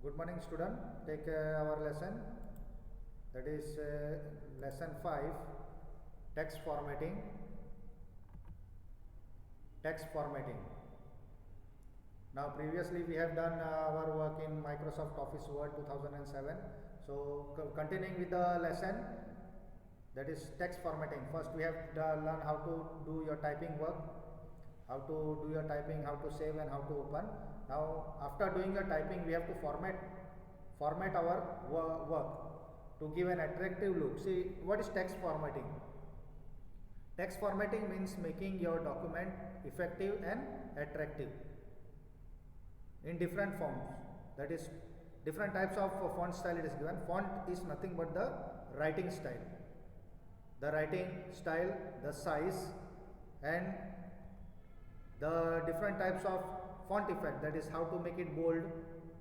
Good morning, student. Take our lesson, that is lesson 5, text formatting. Text formatting. Now previously we have done our work in Microsoft Office Word 2007. So continuing with the lesson, that is text formatting. First we have learn how to do your typing work, how to do your typing, how to save and how to open. Now after doing your typing, we have to format our work to give an attractive look. See, what is text formatting? Text formatting means making your document effective and attractive in different forms. That is, different types of font style it is given. Font is nothing but the writing style. The writing style, the size, and the different types of font effect, that is how to make it bold,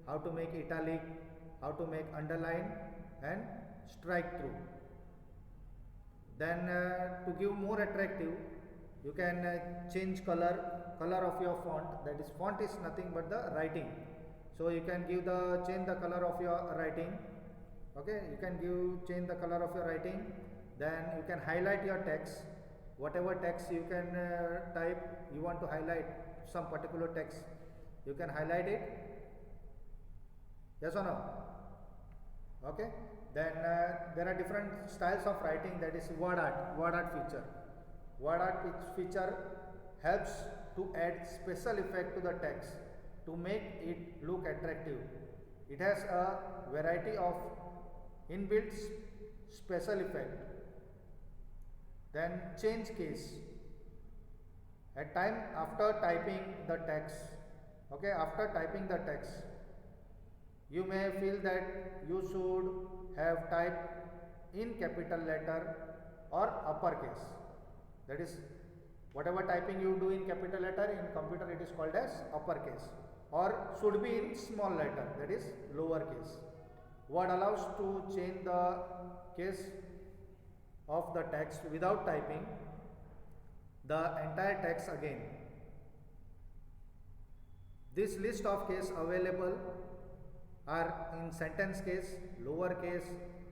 how to make italic, how to make underline and strike through. Then to give more attractive, you can change color of your font. That is, font is nothing but the writing. So you can change the color of your writing. Okay, you can change the color of your writing. Then you can highlight your text. Whatever text you can type, you want to highlight some particular text, you can highlight it. Yes or no? Okay. Then there are different styles of writing, that is word art feature. Word art feature helps to add special effect to the text to make it look attractive. It has a variety of inbuilt special effect. Then change case. At time after typing the text, okay, after typing the text, you may feel that you should have typed in capital letter or uppercase. That is, whatever typing you do in capital letter, in computer it is called as uppercase, or should be in small letter, that is lowercase. Word allows to change the case of the text without typing the entire text again. This list of cases available are in sentence case, lowercase,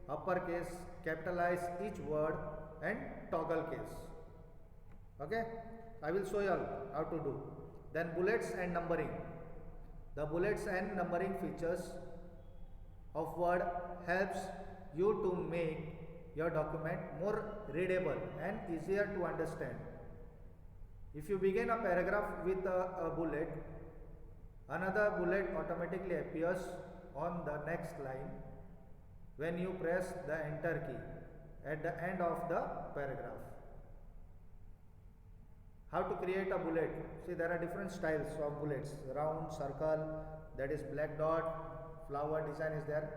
uppercase, capitalize each word, and toggle case. Okay, I will show you how to do. Then bullets and numbering. The bullets and numbering features of Word helps you to make your document more readable and easier to understand. If you begin a paragraph with a bullet, another bullet automatically appears on the next line when you press the enter key at the end of the paragraph. How to create a bullet? See, there are different styles of bullets: round, circle, that is black dot, flower design is there.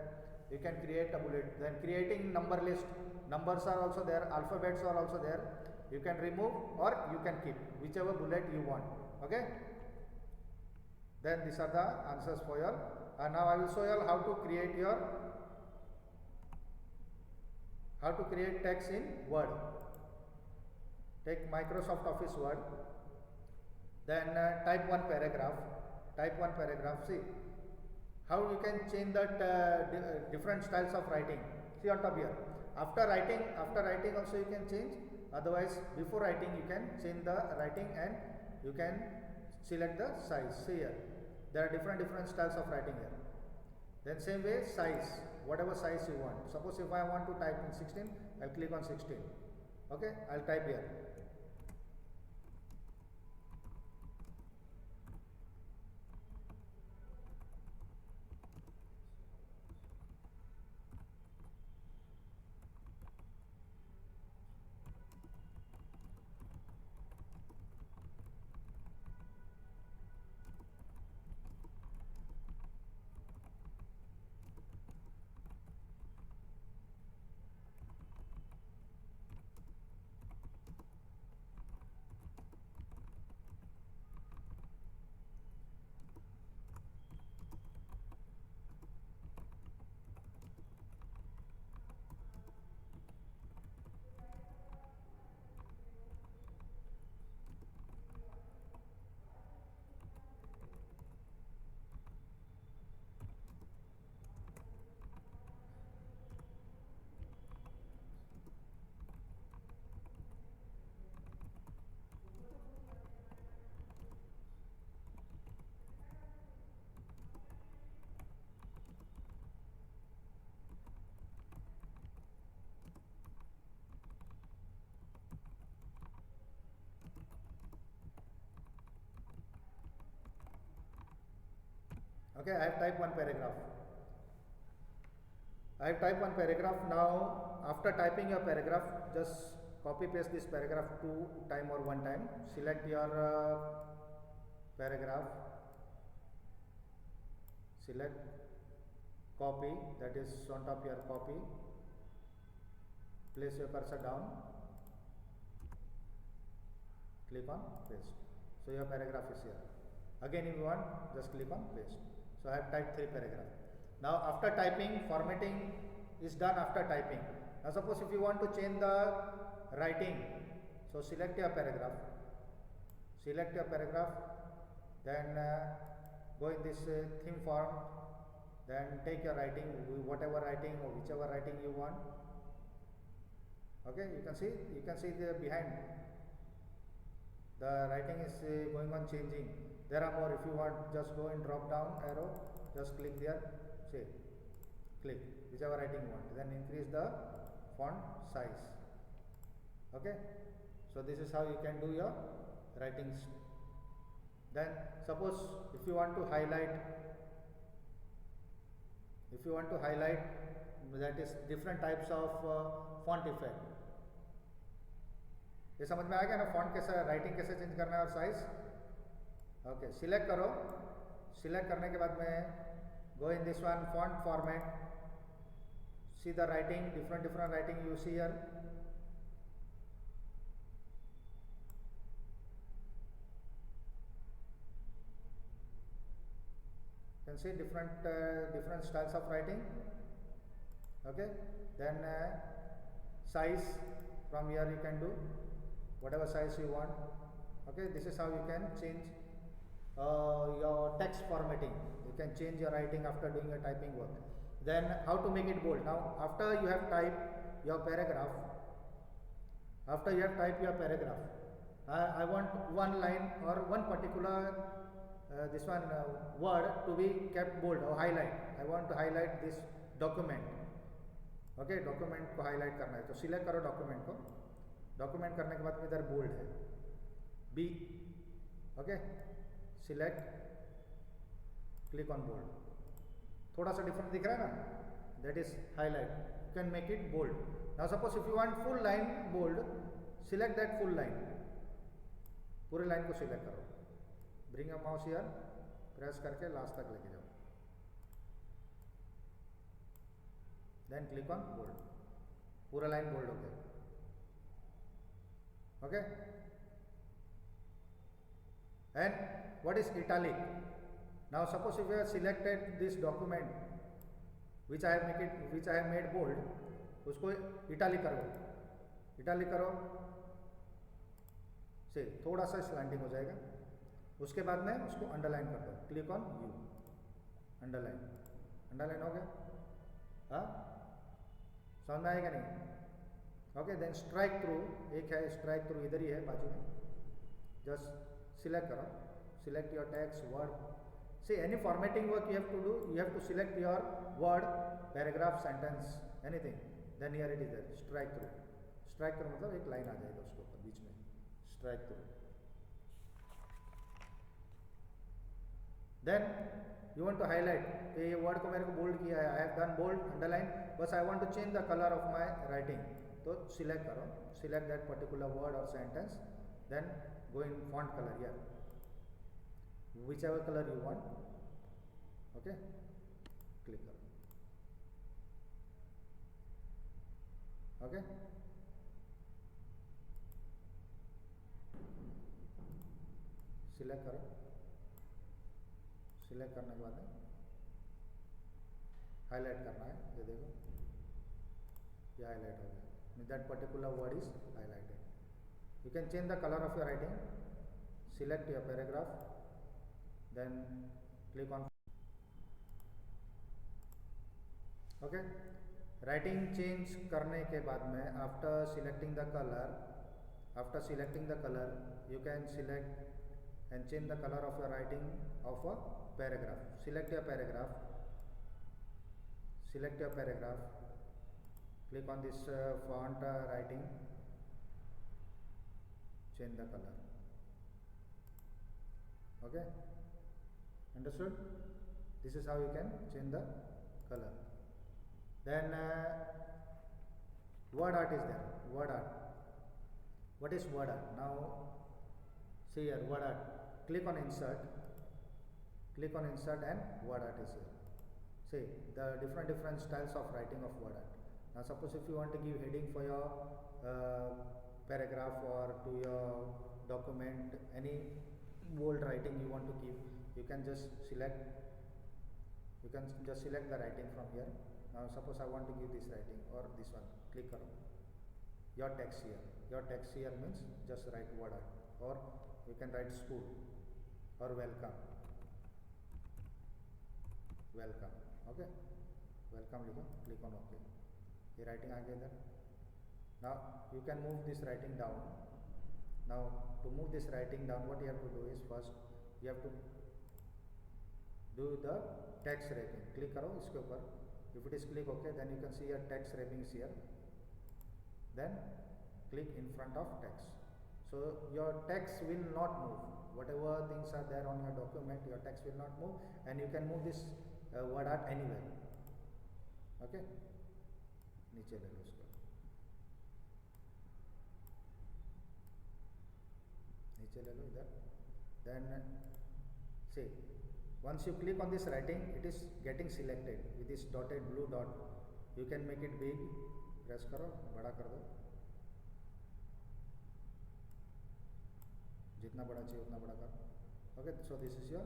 You can create a bullet. Then creating number list. Numbers are also there, alphabets are also there. You can remove or you can keep whichever bullet you want. Okay. Then these are the answers for your. Now I will show you how to create text in Word. Take Microsoft Office Word. Then type one paragraph. See how you can change that different styles of writing. See on top here. After writing also you can change. Otherwise, before writing you can change the writing and you can select the size. See here, there are different styles of writing here. Then same way, size, whatever size you want. Suppose if I want to type in 16, I'll click on 16. Okay, I'll type here. Okay, I have typed one paragraph. I have typed one paragraph. Now, after typing your paragraph, just copy paste this paragraph 2 times or 1 time. Select your paragraph. Select copy, that is on top your copy. Place your cursor down. Click on paste. So your paragraph is here. Again, if you want, just click on paste. So I have typed 3 paragraphs. Now after typing, formatting is done after typing. Now suppose if you want to change the writing, so select your paragraph. Select your paragraph, then go in this theme form, then take your writing, whatever writing or whichever writing you want. Okay, you can see the behind. The writing is going on changing. There are more. If you want, just go in drop down arrow, just click there, say, click whichever writing you want, then increase the font size. Okay, so this is how you can do your writings. Then suppose if you want to highlight, that is different types of font effect. ये समझ में आ गया ना, font कैसे, writing कैसे change करना है और साइज. ओके, सिलेक्ट करो. सिलेक्ट करने के बाद में go in this one font format, see the writing, different writing you see here. You can see different styles of writing. Okay, then size, from here you can do whatever size you want. Okay, this is how you can change your text formatting. You can change your writing after doing your typing work. Then how to make it bold. Now after you have typed your paragraph, I want one line or one particular word to be kept bold or highlight. I want to highlight this document. Okay, document को highlight करना है, तो select करो document को. Document करने के बाद में इधर bold है, B. Okay, select, click on bold. थोड़ा सा different दिख रहा है ना, that is highlight. You can make it bold. Now suppose if you want full line bold, select that full line. पूरे line को select करो. Bring your mouse here, press करके last तक लेके जाओ. Then click on bold. पूरा line bold हो गया. Okay. And what is italic? Now suppose if you have selected this document which I have made bold, उसको italic करो. से थोड़ा सा स्लैंटिंग हो जाएगा. उसके बाद में उसको अंडरलाइन कर दो. क्लिक ऑन यू, अंडरलाइन हो गया. हाँ, समझ में आएगा नहीं? ओके, देन स्ट्राइक थ्रू, एक है स्ट्राइक थ्रू, इधर ही है बाजू में. जस्ट सिलेक्ट करो, select your text, word. See any formatting work you have to do, you have to select your word, paragraph, sentence, anything. Then here it is there, strike through. Strike through मतलब एक line आ जाएगा उसके ऊपर बीच में, strike through. Then you want to highlight, तो ये वर्ड को मेरे को बोल्ड किया है, I have done bold, underline. बस I want to change the colour of my writing, तो सिलेक्ट करो, सिलेक्ट दैट पर्टिकुलर वर्ड और sentence, then go in font colour here, whichever color you want. Okay, click करो. Okay, select करो. Select करने के बाद highlight करना है. ये देखो, ये हाईलाइट हो गया. That particular word is highlighted. You can change the color of your writing. Select your paragraph, then click on. Okay, writing change करने के बाद में after selecting the color, you can select and change the color of your writing of a paragraph. Select your paragraph, click on this font writing, change the color. Okay, understood? This is how you can change the color. Then word art is there. Word art. What is word art? Now see here, word art. Click on insert. Click on insert and word art is here. See the different styles of writing of word art. Now suppose if you want to give heading for your paragraph or to your document, any bold writing you want to give, you can just select the writing from here. Now suppose I want to give this writing or this one, click on your text here. Your text here means just write word art, or you can write school or welcome. Welcome. Okay, welcome लिखो, click on OK. ये writing आ गया इधर. Now you can move this writing down. Now to move this writing down, what you have to do is first you have to do the text wrapping. Click करो इसके ऊपर. If it is click OK, then you can see your text wrapping is here. Then click in front of text. So your text will not move. Whatever things are there on your document, your text will not move, and you can move this word art anywhere. Okay, नीचे ले लो उसको, नीचे ले लो इधर. Then see, once you click on this writing, it is getting selected with this dotted blue dot. You can make it big. Press करो, बड़ा कर दो. जितना बड़ा चाहिए उतना बड़ा कर. Okay, so this is your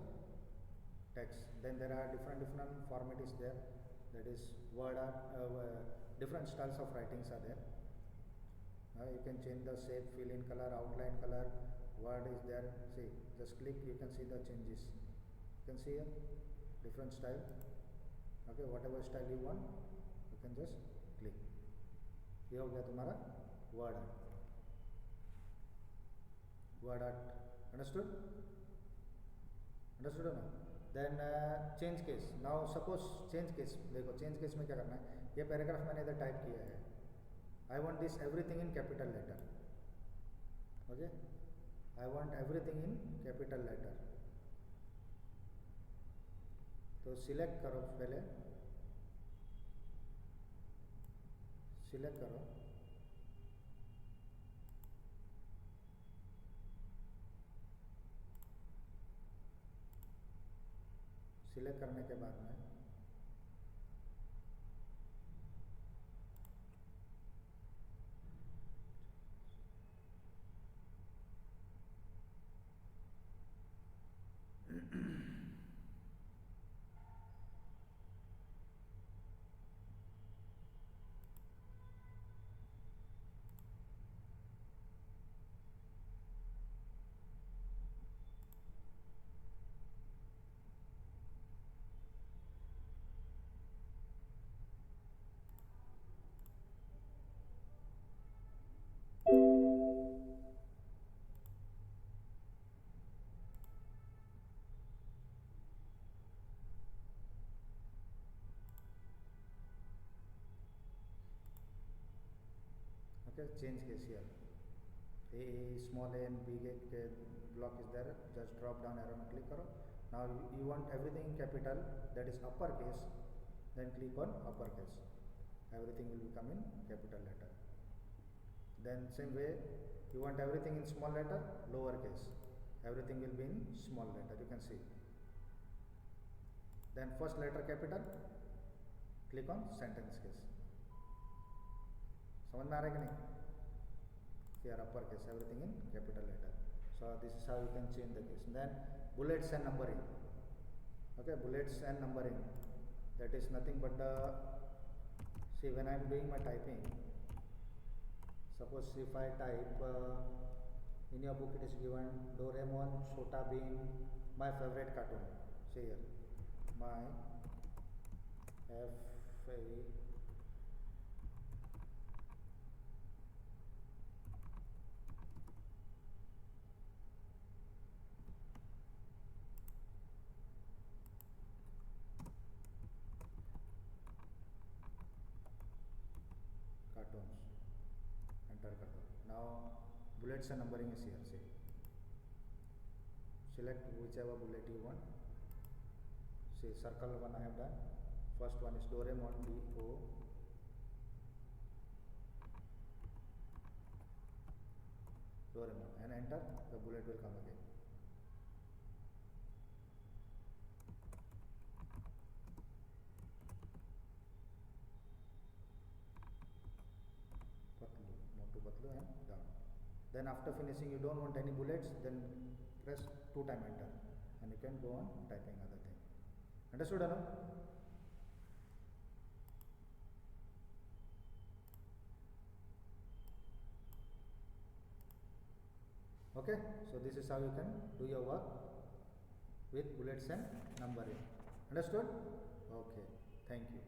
text. Then there are different format is there. That is word art. Different styles of writings are there. You can change the shape, fill in color, outline color. Word is there. See, just click. You can see the changes. You can see here different style. Okay, whatever style you want, you can just click. ये हो गया तुम्हारा word art. Word art. Understood? Understood or not? Then change case. Now suppose change case. देखो change case में क्या करना है? ये पैराग्राफ मैंने इधर टाइप किया है. I want this everything in capital letter. Okay? I want everything in capital letter. तो सिलेक्ट करो पहले. सिलेक्ट करो. सिलेक्ट करने के बाद में okay, change case here. Small a and big a block is there. Just drop down arrow and click करो. Now you want everything in capital, that is uppercase. Then click on uppercase. Everything will become in capital letter. Then same way, you want everything in small letter, lowercase. Everything will be in small letter. You can see. Then first letter capital. Click on sentence case. समझ में आ रहा है कि नहीं? Here uppercase, everything in capital letter. So this is how you can change the case. And then bullets and numbering. Okay, bullets and numbering. That is nothing but the, see, when I am doing my typing, suppose if I type in your book it is given Doraemon, Chhota Bheem, my favorite cartoon. See here, my favorite cartoons. Enter कर दो. Now bullets and numbering is here. See, select whichever bullet you want. See, circle one I have done. First one is Doraemon, D-O. Doraemon, and enter, the bullet will come again. Patlu, Motu Patlu and down. Then after finishing you don't want any bullets, then press 2 times enter and you can go on typing other thing. Understood or no? Okay, so this is how you can do your work with bullets and numbering. Understood? Okay, thank you.